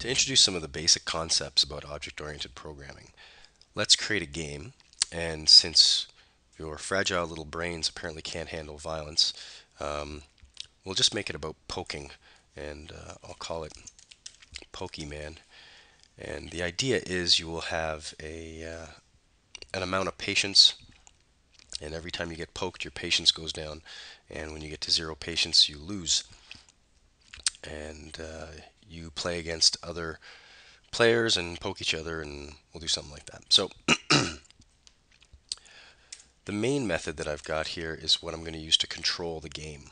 To introduce some of the basic concepts about object-oriented programming, let's create a game. And since your fragile little brains apparently can't handle violence, um, we'll just make it about poking, and I'll call it PokeyMan. And the idea is you will have an amount of patience, and every time you get poked, your patience goes down. And when you get to 0 patience, you lose. And you play against other players and poke each other, and we'll do something like that. So the main method that I've got here is what I'm going to use to control the game.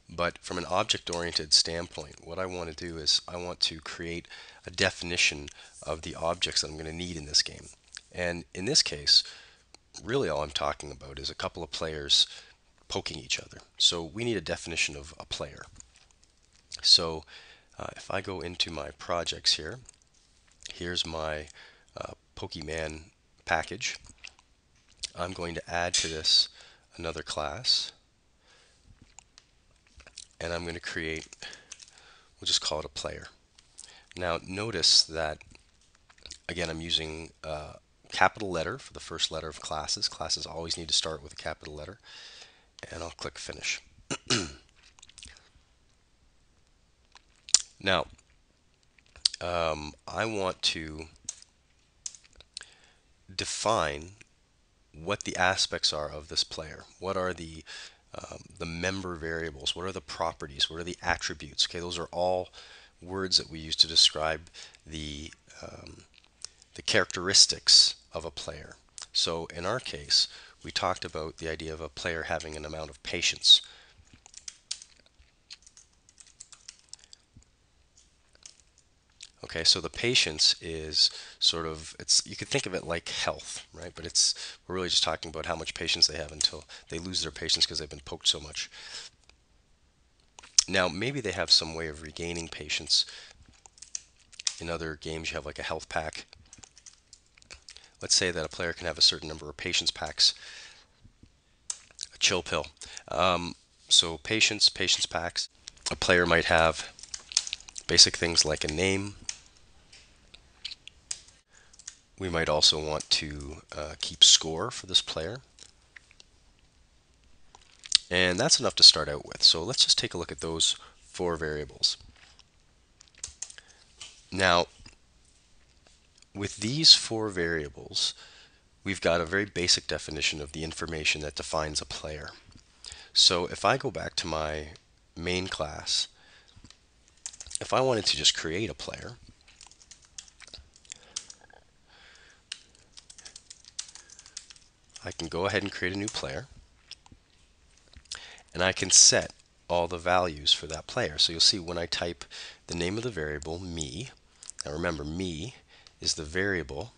But from an object-oriented standpoint, what I want to do is I want to create a definition of the objects that I'm going to need in this game. And in this case, really all I'm talking about is a couple of players poking each other. So we need a definition of a player. So if I go into my projects here, here's my PokeyMan package. I'm going to add to this another class, and I'm going to create, we'll just call it a player. Now notice that, again, I'm using capital letter for the first letter of classes. Classes always need to start with a capital letter, and I'll click Finish. Now, I want to define what the aspects are of this player. What are the member variables? What are the properties? What are the attributes? Okay, those are all words that we use to describe the characteristics of a player. So in our case, we talked about the idea of a player having an amount of patience. Okay, so the patience is sort of, you could think of it like health, right? But we're really just talking about how much patience they have until they lose their patience because they've been poked so much. Now, maybe they have some way of regaining patience. In other games, you have like a health pack. Let's say that a player can have a certain number of patience packs, a chill pill. So patience packs. A player might have basic things like a name. We might also want to keep score for this player. And that's enough to start out with. So let's just take a look at those 4 variables. Now, with these 4 variables, we've got a very basic definition of the information that defines a player. So if I go back to my main class, if I wanted to just create a player, I can go ahead and create a new player, and I can set all the values for that player. So you'll see when I type the name of the variable, me, now remember, me is the variable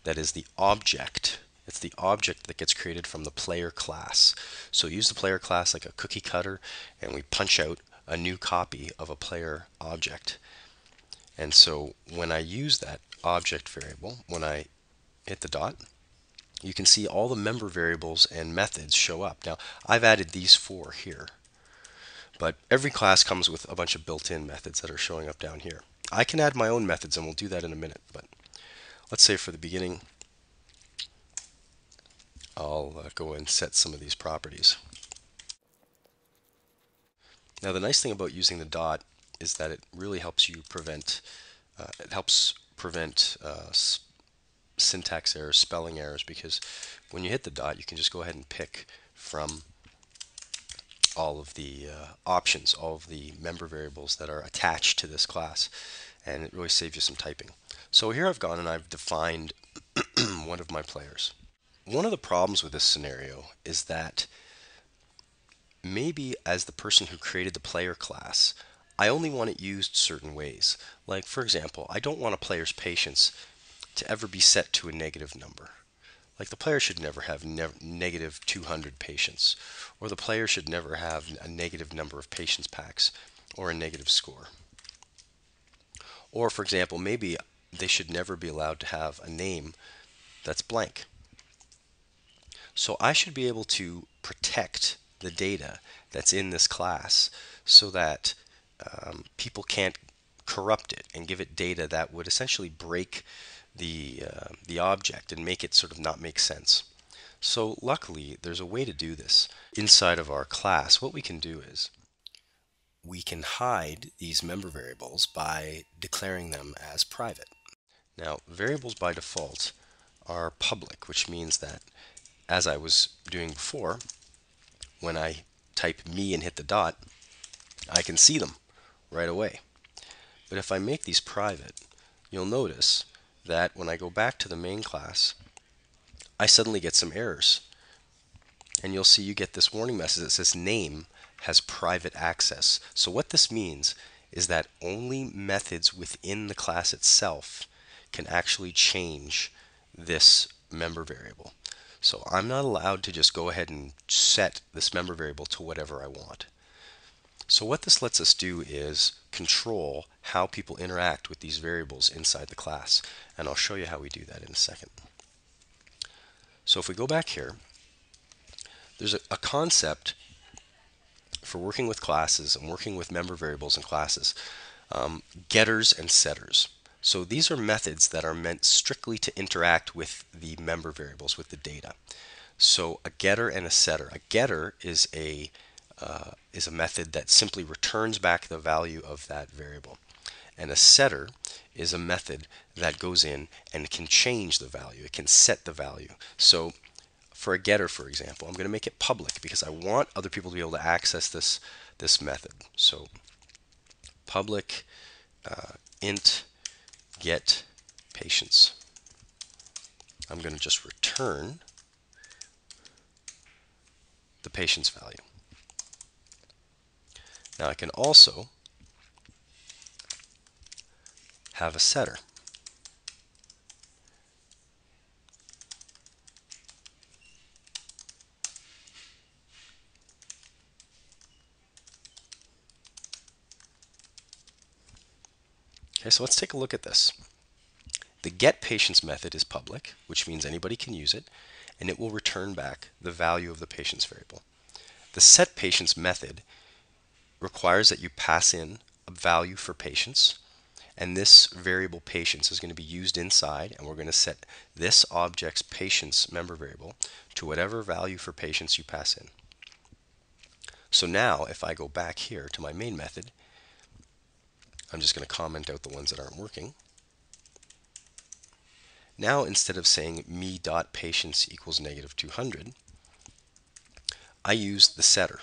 that is the object. It's the object that gets created from the player class. So use the player class like a cookie cutter, and we punch out a new copy of a player object. And so when I use that object variable, when I hit the dot, you can see all the member variables and methods show up. Now, I've added these 4 here, but every class comes with a bunch of built-in methods that are showing up down here. I can add my own methods, and we'll do that in a minute, but let's say for the beginning, I'll go and set some of these properties. Now, the nice thing about using the dot is that it really helps you prevent, syntax errors, spelling errors, because when you hit the dot, you can just go ahead and pick from all of the options, all of the member variables that are attached to this class, and it really saves you some typing. So here I've gone and I've defined one of my players. One of the problems with this scenario is that maybe as the person who created the player class, I only want it used certain ways. Like, for example, I don't want a player's patience to ever be set to a negative number. Like, the player should never have negative 200 patience, or the player should never have a negative number of patience packs, or a negative score. Or, for example, maybe they should never be allowed to have a name that's blank. So I should be able to protect the data that's in this class so that people can't corrupt it and give it data that would essentially break the object and make it sort of not make sense. So luckily, there's a way to do this. Inside of our class, what we can do is we can hide these member variables by declaring them as private. Now, variables by default are public, which means that, as I was doing before, when I type me and hit the dot, I can see them right away. But if I make these private, you'll notice that when I go back to the main class, I suddenly get some errors. And you'll see you get this warning message that says name has private access. So what this means is that only methods within the class itself can actually change this member variable. So I'm not allowed to just go ahead and set this member variable to whatever I want. So what this lets us do is control how people interact with these variables inside the class. And I'll show you how we do that in a second. So if we go back here, there's a concept for working with classes and working with member variables in classes, getters and setters. So these are methods that are meant strictly to interact with the member variables, with the data. So a getter and a setter. A getter is a method that simply returns back the value of that variable. And a setter is a method that goes in and can change the value. It can set the value. So for a getter, for example, I'm going to make it public because I want other people to be able to access this method. So public int get patients. I'm going to just return the patient's value. Now I can also have a setter. Okay, so let's take a look at this. The getPatients method is public, which means anybody can use it, and it will return back the value of the patients variable. The setPatients method requires that you pass in a value for patients, and this variable patients is going to be used inside, and we're going to set this object's patients member variable to whatever value for patients you pass in. So now if I go back here to my main method, I'm just going to comment out the ones that aren't working. Now instead of saying me.patients equals -200, I use the setter.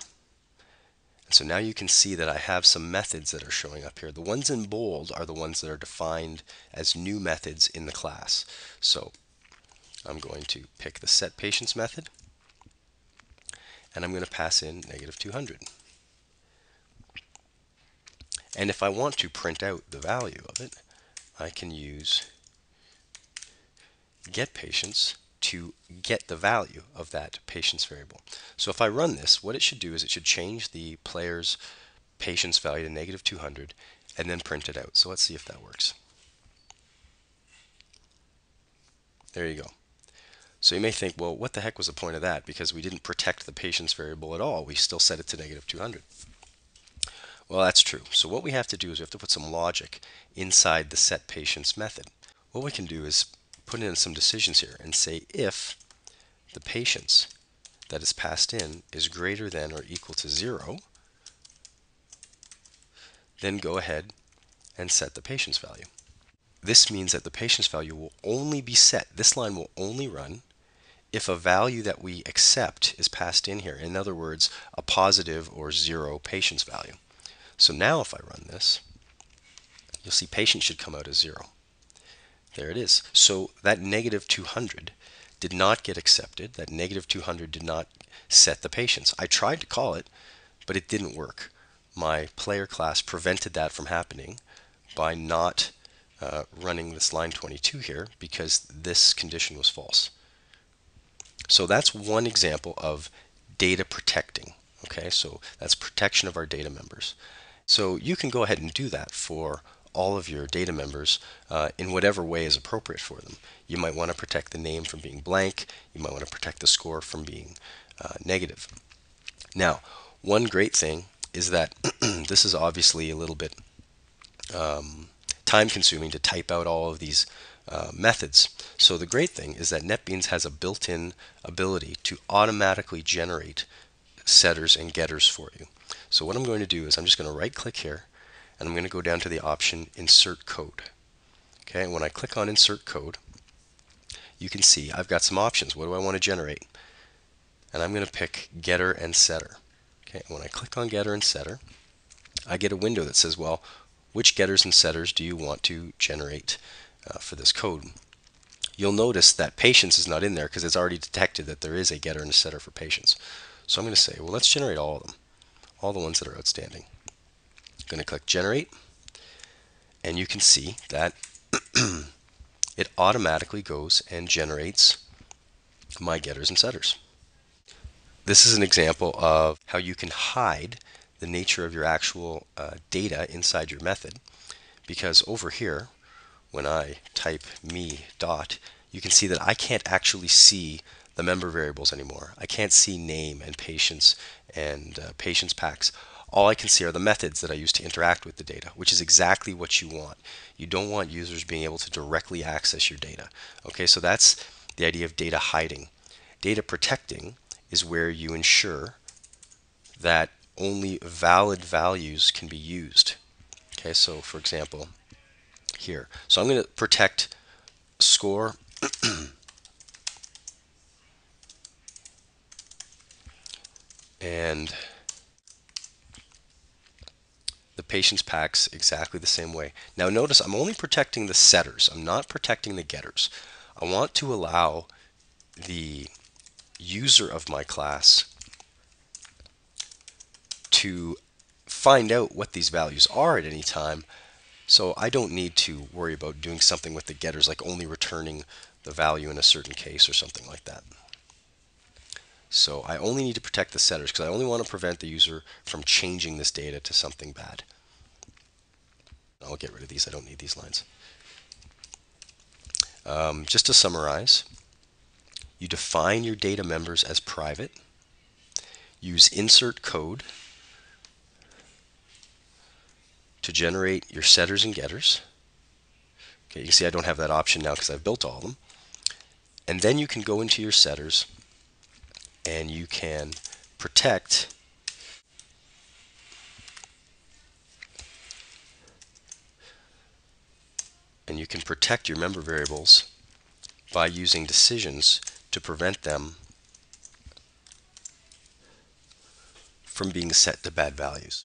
And so now you can see that I have some methods that are showing up here. The ones in bold are the ones that are defined as new methods in the class. So I'm going to pick the setPatients method, and I'm going to pass in -200. And if I want to print out the value of it, I can use getPatients to get the value of that patients variable. So if I run this, what it should do is it should change the player's patients value to -200 and then print it out. So let's see if that works. There you go. So you may think, well, what the heck was the point of that? Because we didn't protect the patients variable at all. We still set it to -200. Well, that's true. So what we have to do is we have to put some logic inside the setPatients method. What we can do is put in some decisions here and say if the patients that is passed in is greater than or equal to 0, then go ahead and set the patients value. This means that the patients value will only be set, this line will only run if a value that we accept is passed in here. In other words, a positive or 0 patients value. So now if I run this, you'll see patient should come out as 0. There it is. So that -200 did not get accepted. That -200 did not set the patients. I tried to call it, but it didn't work. My player class prevented that from happening by not running this line 22 here because this condition was false. So that's one example of data protecting. Okay, so that's protection of our data members. So you can go ahead and do that for all of your data members in whatever way is appropriate for them. You might want to protect the name from being blank. You might want to protect the score from being negative. Now, one great thing is that this is obviously a little bit time consuming to type out all of these methods. So the great thing is that NetBeans has a built-in ability to automatically generate setters and getters for you. So what I'm going to do is I'm just going to right click here and I'm going to go down to the option Insert Code. Okay, when I click on Insert Code, you can see I've got some options. What do I want to generate? And I'm going to pick Getter and Setter. Okay, when I click on Getter and Setter, I get a window that says, well, which getters and setters do you want to generate for this code? You'll notice that patience is not in there because it's already detected that there is a getter and a setter for patience. So I'm going to say, well, let's generate all of them, all the ones that are outstanding. I'm going to click Generate, and you can see that it automatically goes and generates my getters and setters. This is an example of how you can hide the nature of your actual data inside your method, because over here, when I type me dot, you can see that I can't actually see the member variables anymore. I can't see name and patients and patients packs. All I can see are the methods that I use to interact with the data, which is exactly what you want. You don't want users being able to directly access your data. Okay, so that's the idea of data hiding. Data protecting is where you ensure that only valid values can be used. Okay, so for example, here. So I'm going to protect score and the patient's packs exactly the same way. Now notice I'm only protecting the setters. I'm not protecting the getters. I want to allow the user of my class to find out what these values are at any time, so I don't need to worry about doing something with the getters like only returning the value in a certain case or something like that. So I only need to protect the setters because I only want to prevent the user from changing this data to something bad. I'll get rid of these. I don't need these lines. Just to summarize, you define your data members as private. Use insert code to generate your setters and getters. Okay, you can see I don't have that option now because I've built all of them. And then you can go into your setters and you can protect your member variables by using decisions to prevent them from being set to bad values.